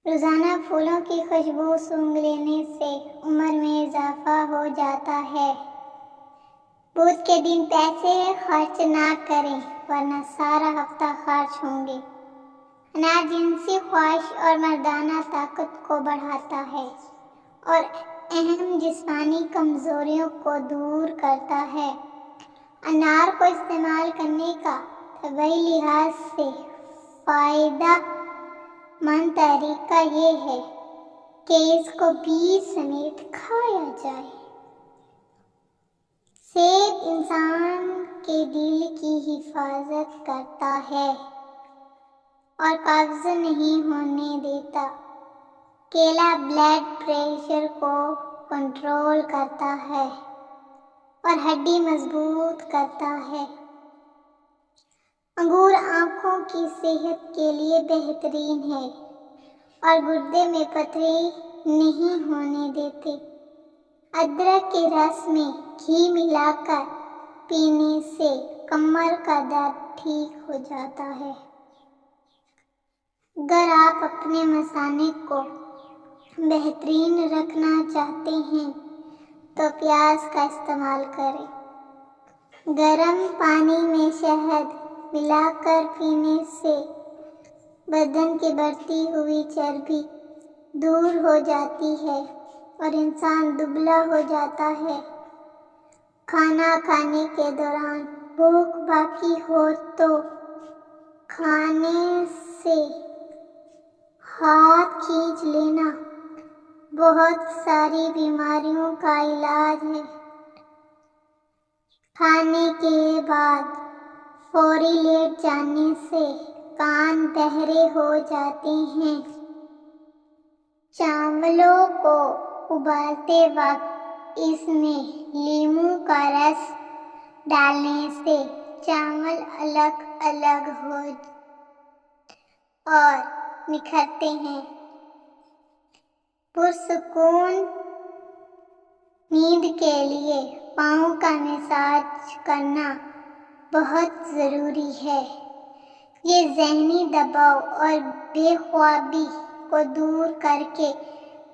روزانہ پھولوں کی خوشبو سونگھ لینے سے عمر میں اضافہ ہو جاتا ہے۔ بدھ کے دن پیسے خرچ نہ کریں ورنہ سارا ہفتہ خرچ ہوں گے۔ انار جنسی خواہش اور مردانہ طاقت کو بڑھاتا ہے اور اہم جسمانی کمزوریوں کو دور کرتا ہے۔ انار کو استعمال کرنے کا طبی لحاظ سے فائدہ مند طریقہ یہ ہے کہ اس کو بیج سمیت کھایا جائے۔ سیب انسان کے دل کی حفاظت کرتا ہے اور قبض نہیں ہونے دیتا۔ کیلا بلڈ پریشر کو کنٹرول کرتا ہے اور ہڈی مضبوط کرتا ہے۔ انگور آنکھوں کی صحت کے لیے بہترین ہے اور گردے میں پتھری نہیں ہونے دیتے۔ ادرک کے رس میں گھی ملا کر پینے سے کمر کا درد ٹھیک ہو جاتا ہے۔ اگر آپ اپنے مثانے کو بہترین رکھنا چاہتے ہیں تو پیاز کا استعمال کریں۔ گرم پانی میں شہد ملا کر پینے سے بدن کی بڑھتی ہوئی چربی دور ہو جاتی ہے اور انسان دبلا ہو جاتا ہے۔ کھانا کھانے کے دوران بھوک باقی ہو تو کھانے سے ہاتھ کھینچ لینا بہت ساری بیماریوں کا علاج ہے۔ کھانے کے بعد فوری لیٹ جانے سے کان بہرے ہو جاتے ہیں۔ چاولوں کو ابالتے وقت اس میں لیموں کا رس ڈالنے سے چاول الگ الگ اور نکھرتے ہیں۔ پرسکون نیند کے لیے پاؤں کا مساج کرنا بہت ضروری ہے۔ یہ ذہنی دباؤ اور بے خوابی کو دور کر کے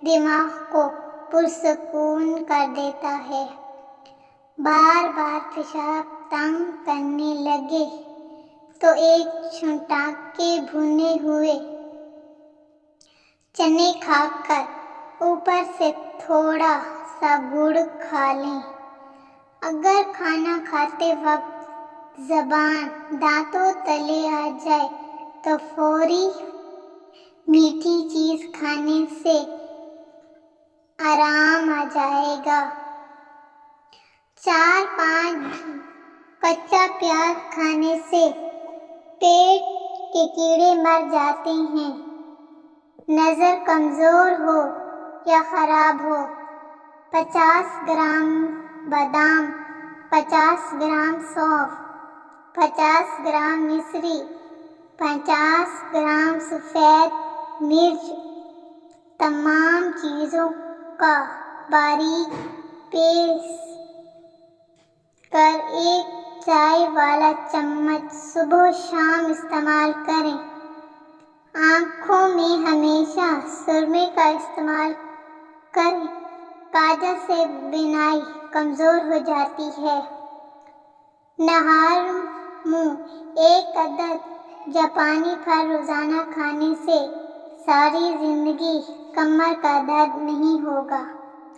دماغ کو پرسکون کر دیتا ہے۔ بار بار پیشاب تنگ کرنے لگے تو ایک چھنٹا کے بھنے ہوئے چنے کھا کر اوپر سے تھوڑا سا گڑ کھا لیں۔ اگر کھانا کھاتے وقت زبان دانتوں تلے آ جائے تو فوری میٹھی چیز کھانے سے آرام آ جائے گا۔ 4-5 کچا پیاز کھانے سے پیٹ کے کیڑے مر جاتے ہیں۔ نظر کمزور ہو یا خراب ہو، 50 گرام بادام، 50 گرام سونف، 50 گرام مصری، 50 گرام سفید مرچ، تمام چیزوں کا باریک پیس کر ایک چائے والا چمچ صبح و شام استعمال کریں۔ آنکھوں میں ہمیشہ سرمے کا استعمال کریں۔ کاجل سے بینائی کمزور ہو جاتی ہے۔ نہار منہ 1 عدد جاپانی پھل روزانہ کھانے سے ساری زندگی کمر کا درد نہیں ہوگا۔